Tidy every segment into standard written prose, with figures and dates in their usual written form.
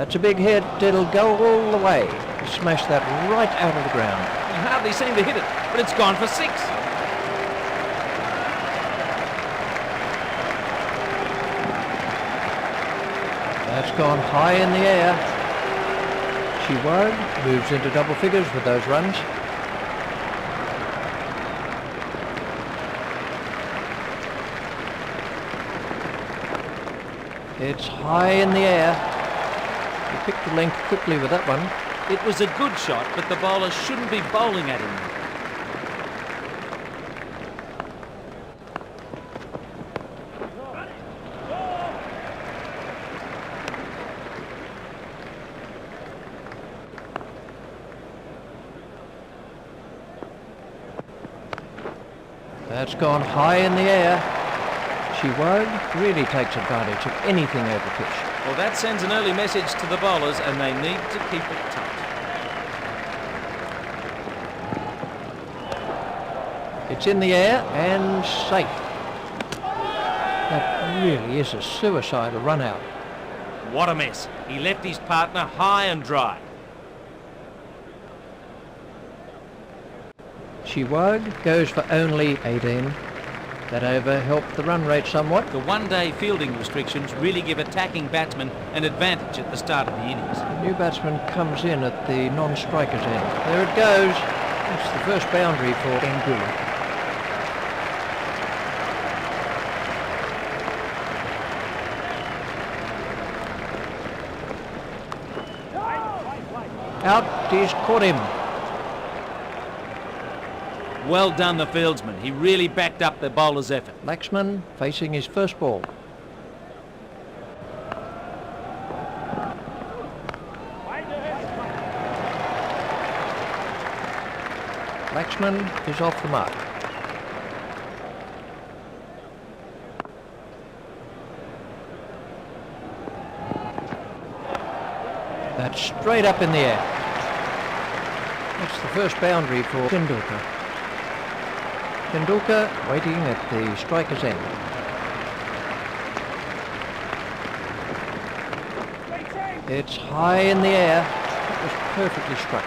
That's a big hit. It'll go all the way. Smash that right out of the ground. You hardly seem to hit it, but it's gone for 6. That's gone high in the air. She won't. Moves into double figures with those runs. It's high in the air. He picked the length quickly with that one. It was a good shot, but the bowler shouldn't be bowling at him. That's gone high in the air. She won't. Really takes advantage of anything over pitch. Well, that sends an early message to the bowlers, and they need to keep it tight. It's in the air and safe. That really is a suicidal run out. What a mess. He left his partner high and dry. She won't. Goes for only 18. That over helped the run rate somewhat. The one-day fielding restrictions really give attacking batsmen an advantage at the start of the innings. The new batsman comes in at the non-striker's end. There it goes. It's the first boundary for Anguilla. Out, he's caught him. Well done, the fieldsman. He really backed up the bowler's effort. Laxman facing his first ball. Laxman is off the mark. That's straight up in the air. That's the first boundary for Tendulkar. Tendulkar waiting at the striker's end. It's high in the air. It was perfectly struck.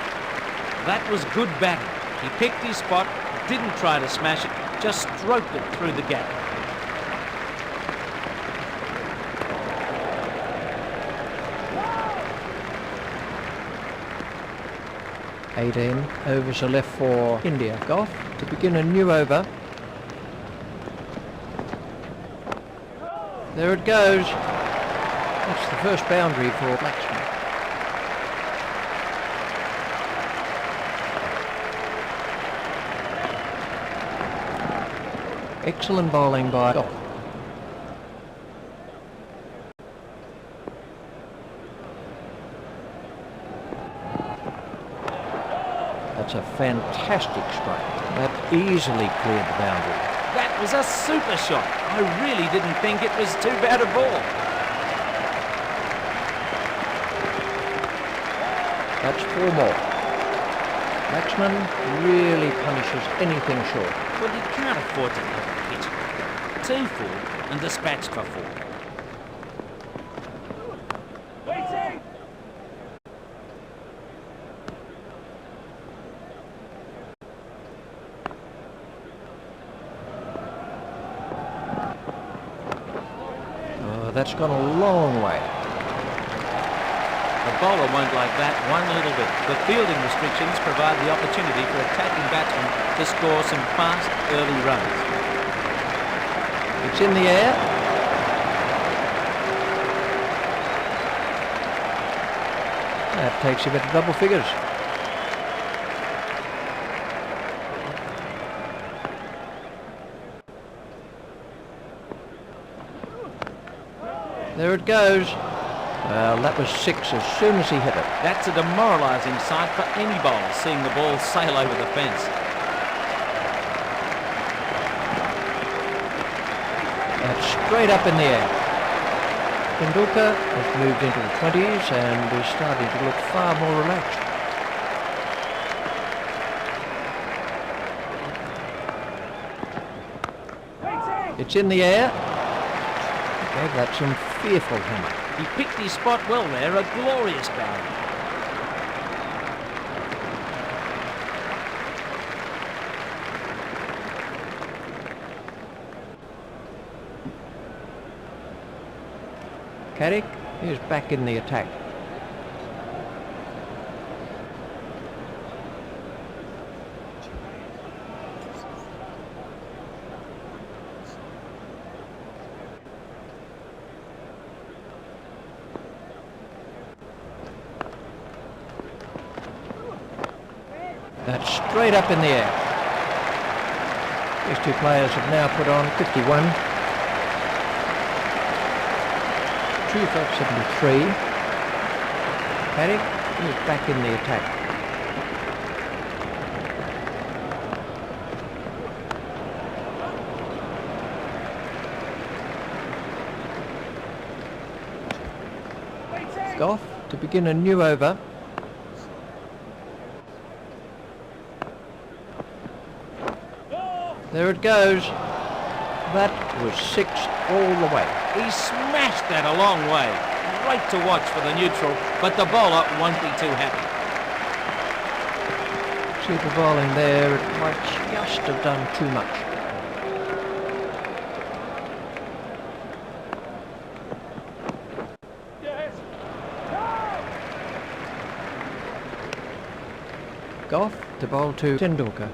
That was good batting. He picked his spot, didn't try to smash it, just stroked it through the gap. Overs are left for India. Goff to begin a new over. There it goes. That's the first boundary for Laxman. Excellent bowling by Goff. That's a fantastic strike. That easily cleared the boundary. That was a super shot. I really didn't think it was too bad a ball. That's 4 more. Laxman really punishes anything short. Well, you can't afford to let the pitch. 2 full and dispatched for 4. That's gone a long way. The bowler won't like that one little bit. The fielding restrictions provide the opportunity for attacking batsmen to score some fast early runs. It's in the air. That takes him into double figures. There it goes. Well, that was 6 as soon as he hit it. That's a demoralising sight for any bowler, seeing the ball sail over the fence. That's straight up in the air. Tendulkar has moved into the 20s and is starting to look far more relaxed. It's in the air. Gave that some fearful hammer. He picked his spot well there, a glorious boundary. Carrick is back in the attack. That's straight up in the air. These two players have now put on 51. 2 for 73. Carrick is back in the attack. Goff to begin a new over. There it goes. That was 6 all the way. He smashed that a long way. Great to watch for the neutral, but the bowler won't be too happy. Super bowling there, it might just have done too much. Goff to bowl to Tendulkar.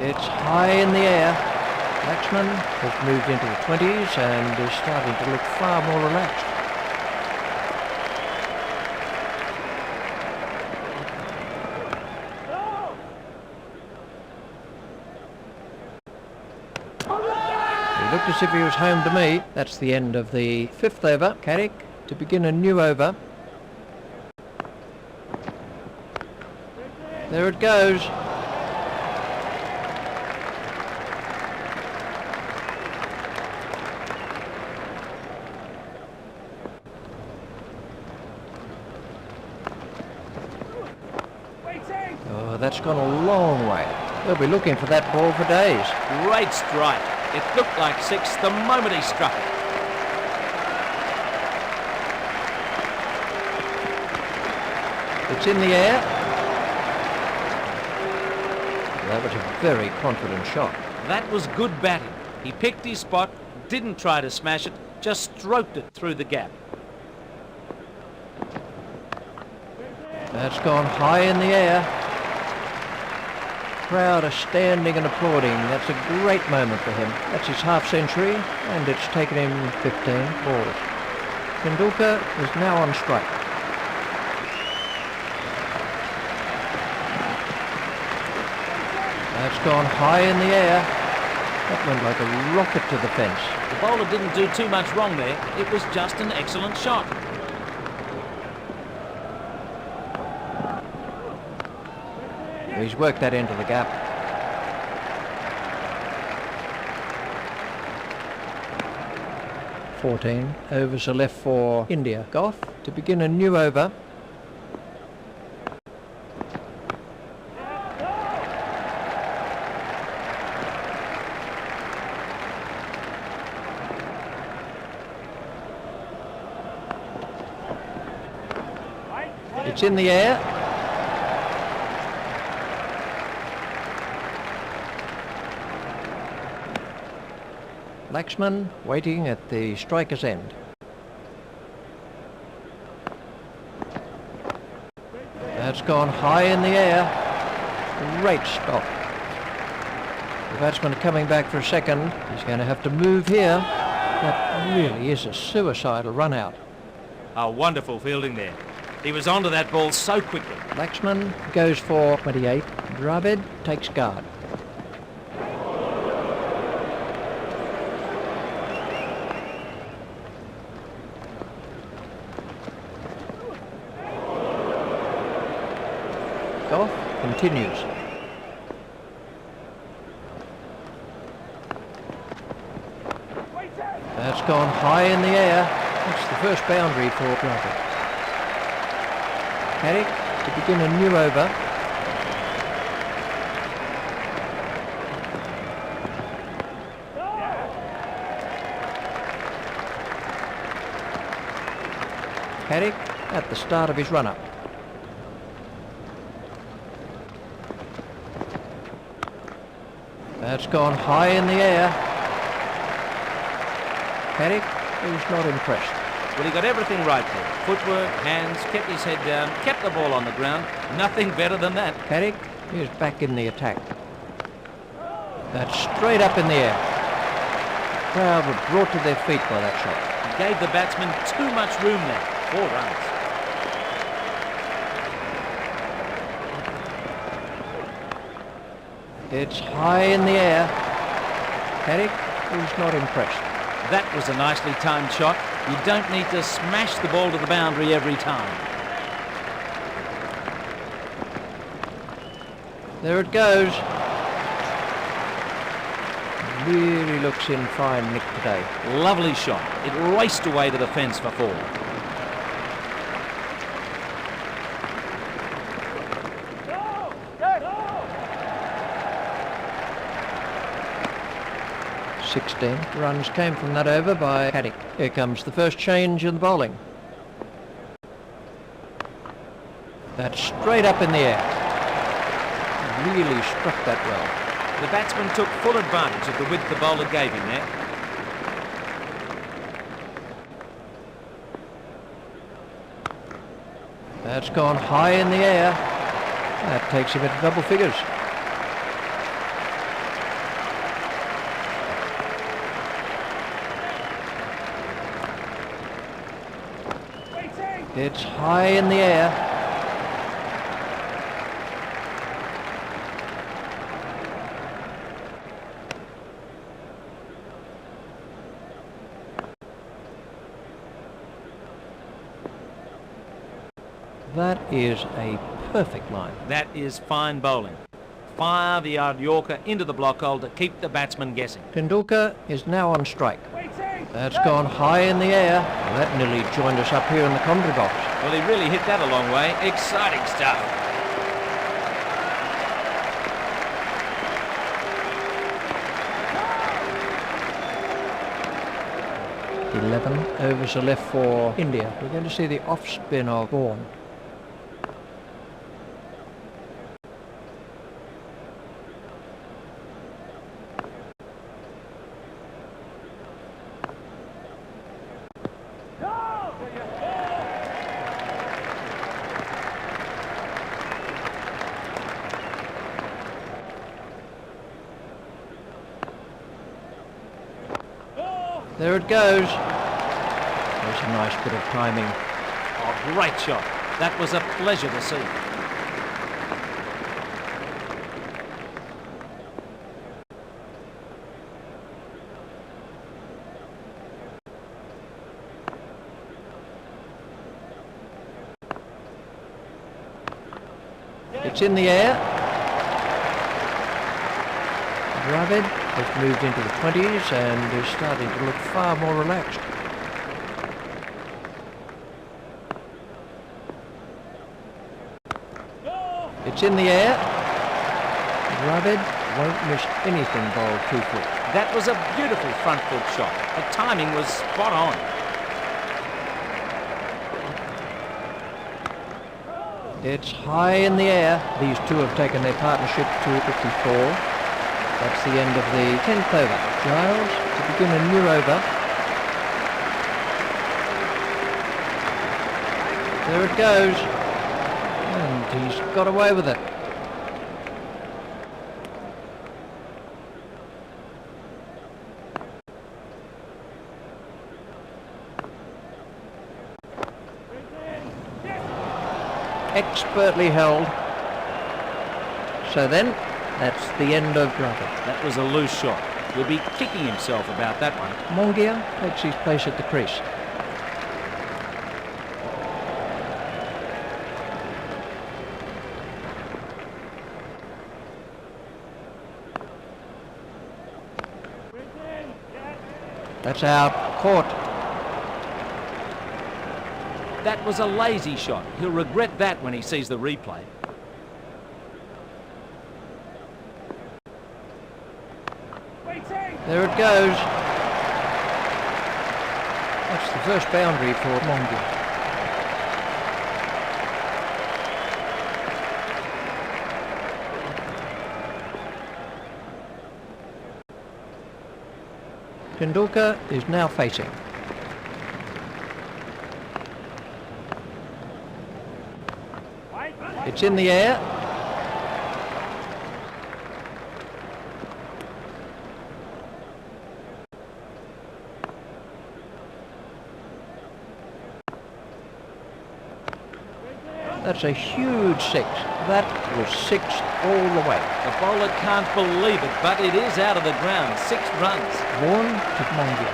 It's high in the air. Laxman has moved into the 20s and is starting to look far more relaxed. He looked as if he was home to me. That's the end of the 5th over. Carrick to begin a new over. There it goes. Oh, that's gone a long way. They'll be looking for that ball for days. Great strike. It looked like 6 the moment he struck it. It's in the air. That was a very confident shot. That was good batting. He picked his spot, didn't try to smash it, just stroked it through the gap. That's gone high in the air. Crowd are standing and applauding. That's a great moment for him. That's his half century and it's taken him 15 balls. Tendulkar is now on strike. That's gone high in the air. That went like a rocket to the fence. The bowler didn't do too much wrong there. It was just an excellent shot. He's worked that into the gap. "14 overs are left for India. Goff to begin a new over. It's in the air. Laxman waiting at the striker's end. That's gone high in the air. Great stop. The batsman coming back for a second. He's going to have to move here. That really is a suicidal run out. Oh, wonderful fielding there. He was onto that ball so quickly. Laxman goes for 28. Dravid takes guard. Goff continues. That's gone high in the air. That's the first boundary for Drummond. Haddock to begin a new over. Haddock at the start of his run-up. That's gone high in the air. Haddock is not impressed. Well, he got everything right there. Footwork, hands, kept his head down, kept the ball on the ground. Nothing better than that. Haddock is back in the attack. That's straight up in the air. Crowd were brought to their feet by that shot. He gave the batsman too much room there. 4 runs. It's high in the air. Haddock is not impressed. That was a nicely timed shot. You don't need to smash the ball to the boundary every time. There it goes. Really looks in fine nick today. Lovely shot. It raced away to the fence for 4. Go! 16 runs came from that over by Haddock. Here comes the first change in the bowling. That's straight up in the air. Really struck that well. The batsman took full advantage of the width the bowler gave him there. That's gone high in the air. That takes him into double figures. It's high in the air. That is a perfect line. That is fine bowling. Fire the yard Yorker into the block hole to keep the batsman guessing. Tendulkar is now on strike. That's gone high in the air. Well, that nearly joined us up here in the commentary box. Well, he really hit that a long way. Exciting stuff. Overs are left for India. We're going to see the off spin of Vaughan. There it goes. There's a nice bit of timing. Oh, great shot. That was a pleasure to see. It's in the air. Dravid has moved into the 20s and is starting to look far more relaxed. It's in the air. Dravid won't miss anything bowled 2 foot. That was a beautiful front foot shot. The timing was spot on. It's high in the air. These two have taken their partnership to 54. That's the end of the 10th over. Giles to begin a new over. There it goes. And he's got away with it. Expertly held. So then, that's the end of Drummond. That was a loose shot. He'll be kicking himself about that one. Mongia takes his place at the crease. That's out. Caught. That was a lazy shot. He'll regret that when he sees the replay. There it goes. That's the first boundary for Mongia. Tendulkar is now facing. It's in the air. That's a huge six. That was six all the way. The bowler can't believe it, but it is out of the ground. 6 runs. Warren to Mongia.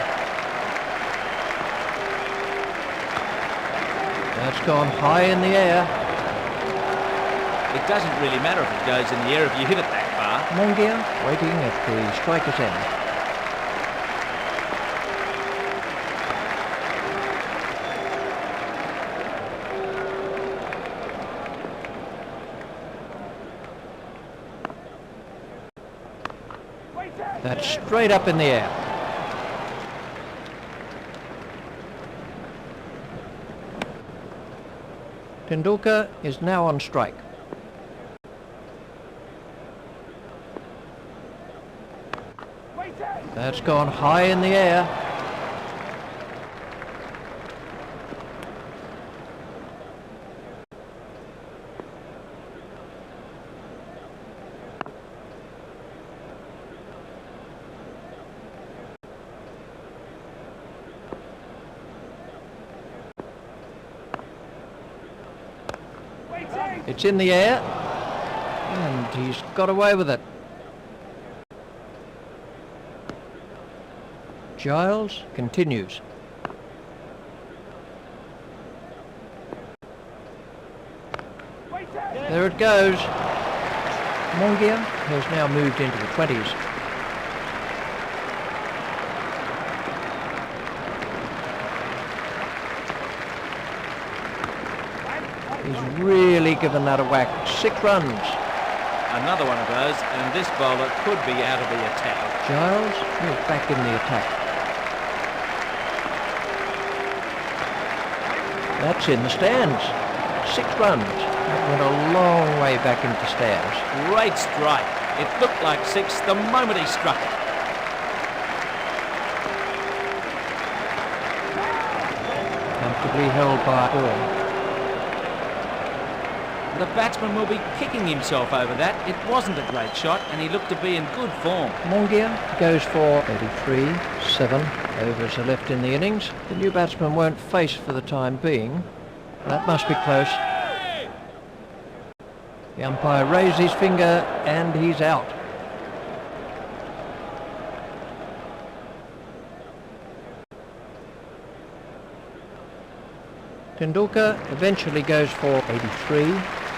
That's gone high in the air. It doesn't really matter if it goes in the air if you hit it that far. Mongia waiting at the striker's end. That's straight up in the air. Tendulkar is now on strike. That's gone high in the air. It's in the air, and he's got away with it. Giles continues. There it goes. Mongia has now moved into the 20s. He's really given that a whack. 6 runs. Another one of those, and this bowler could be out of the attack. Giles is back in the attack. That's in the stands. 6 runs. That went a long way back into stands. Great strike. It looked like 6 the moment he struck it. Comfortably held by Hall. The batsman will be kicking himself over that. It wasn't a great shot, and he looked to be in good form. Mongia goes for 83, 7 overs are left in the innings. The new batsman won't face for the time being. That must be close. The umpire raised his finger and he's out. Tendulkar eventually goes for 83.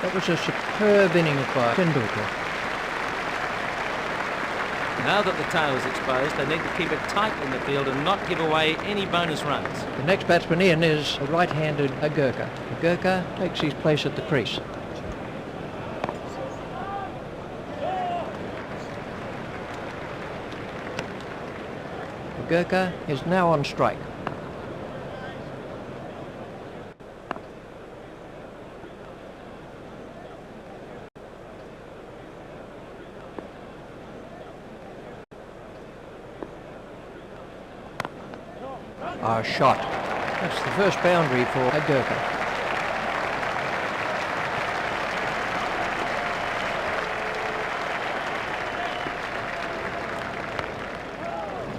That was a superb inning by Tendulkar. Now that the tail is exposed, they need to keep it tight in the field and not give away any bonus runs. The next batsman in is a right-handed Gurkha. Gurkha takes his place at the crease. Gurkha is now on strike. Our shot. That's the first boundary for Gurkha.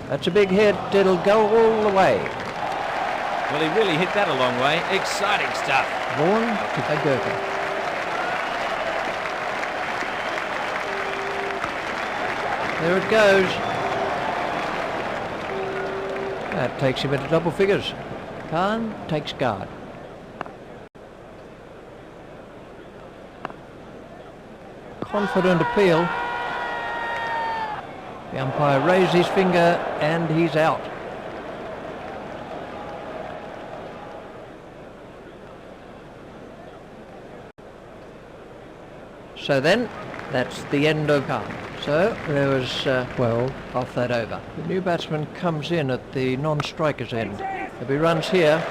That's a big hit. It'll go all the way. Well, he really hit that a long way. Exciting stuff. Vaughan to Gurkha. There it goes. That takes him into double figures. Khan takes guard. Confident appeal. The umpire raised his finger and he's out. So then, that's the end of half. So there was 12 off that over. The new batsman comes in at the non-striker's end. There'll be runs here.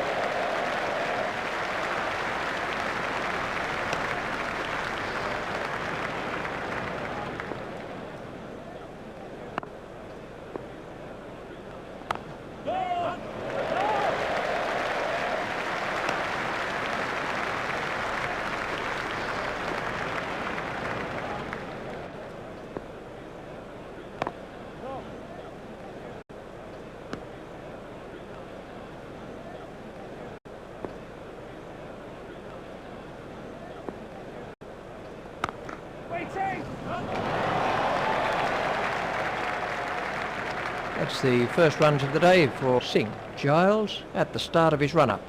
That's the first runs of the day for Singh. Giles at the start of his run-up.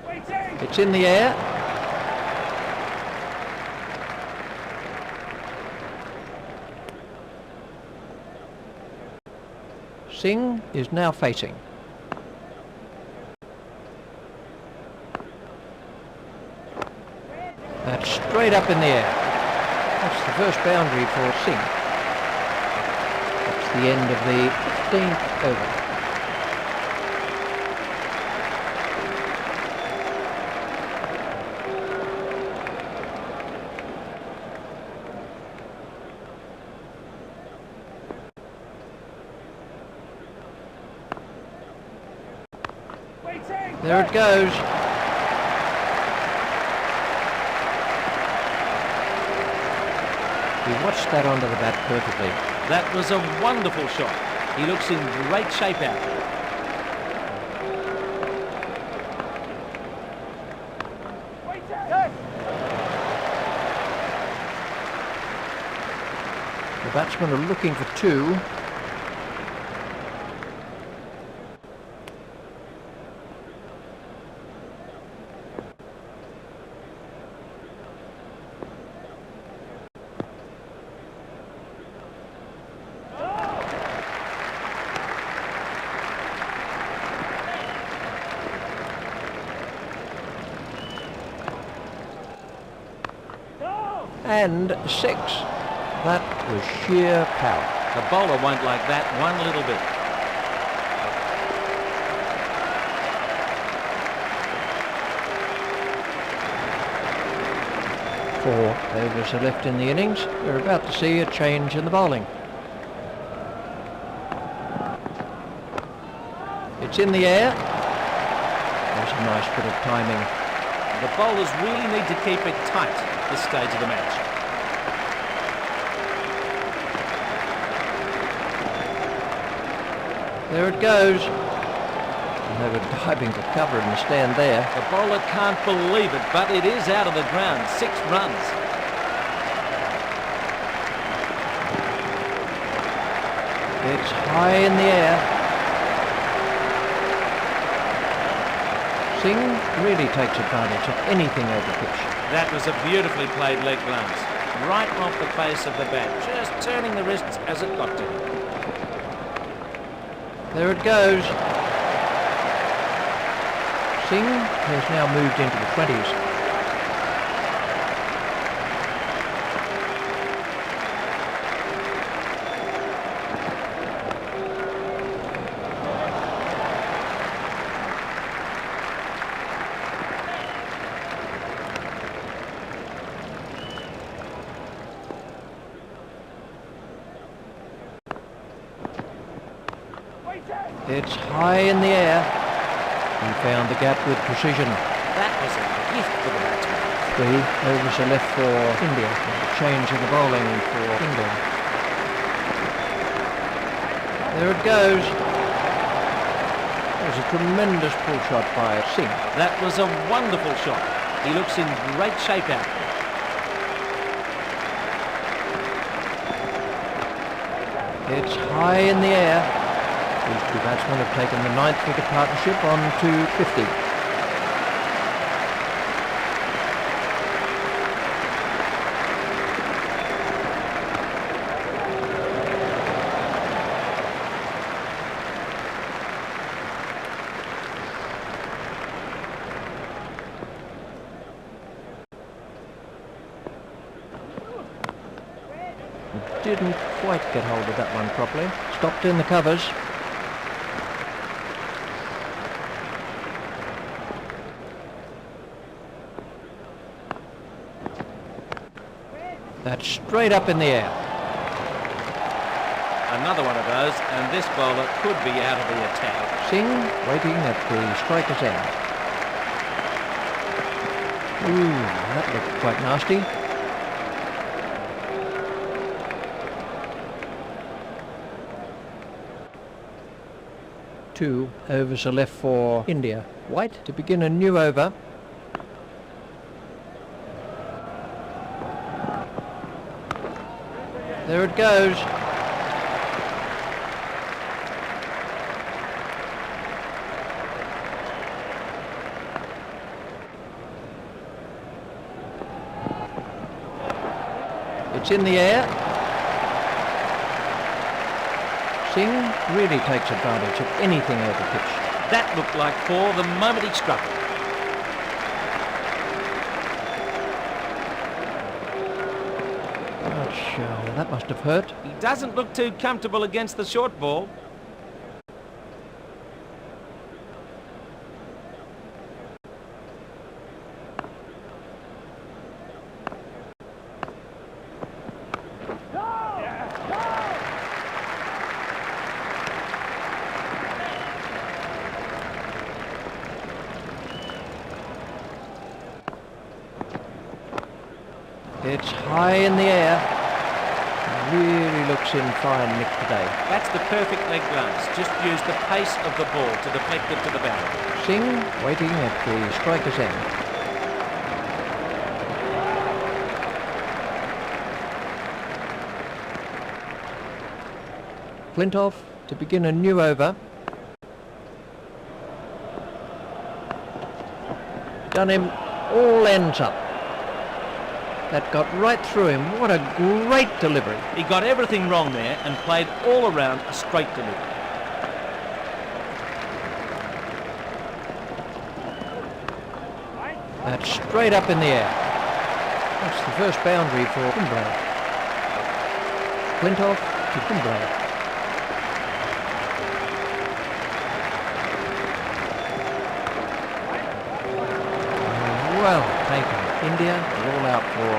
It's in the air. Singh is now facing. That's straight up in the air. That's the first boundary for Singh. That's the end of the 15th over. There it goes. He watched that onto the bat perfectly. That was a wonderful shot. He looks in great shape out there. The batsmen are looking for two. And 6. That was sheer power. The bowler won't like that one little bit. 4 overs are left in the innings. We're about to see a change in the bowling. It's in the air. There's a nice bit of timing. The bowlers really need to keep it tight at this stage of the match. There it goes. And they were diving for cover in the stand there. The bowler can't believe it, but it is out of the ground. 6 runs. It's high in the air. Singh really takes advantage of anything over pitch. That was a beautifully played leg glance. Right off the face of the bat, just turning the wrists as it got to him. There it goes. Singh has now moved into the 20s. It's high in the air. He found the gap with precision. That was a gift for the batsman. 3 overs are left for India. A change in the bowling for England. There it goes. That was a tremendous pull shot by Singh. That was a wonderful shot. He looks in great shape out there. It's high in the air. These two batsmen have taken the 9th wicket partnership on to 50. didn't quite get hold of that one properly. Stopped in the covers. That's straight up in the air. Another one of those, and this bowler could be out of the attack. Singh waiting at the striker's end. Ooh, that looked quite nasty. Two overs are left for India. White to begin a new over. There it goes. It's in the air. Singh really takes advantage of anything over pitch. That looked like 4 the moment he struck it. Ouch, that must have hurt. He doesn't look too comfortable against the short ball. It's high in the air. Really looks in fine nick today. That's the perfect leg glance. Just use the pace of the ball to deflect it to the boundary. Singh waiting at the striker's end. Flintoff to begin a new over. Done him all ends up. That got right through him. What a great delivery. He got everything wrong there and played all around a straight delivery. That's straight up in the air. That's the first boundary for Kumble. Flintoff to Kumble. Well taken. India are all out for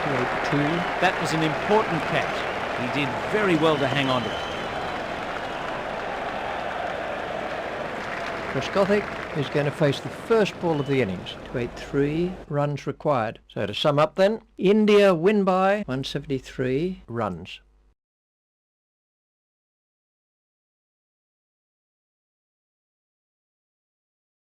2. That was an important catch. He did very well to hang on to it. Preskothic is going to face the first ball of the innings. 283 runs required. So to sum up then, India win by 173 runs.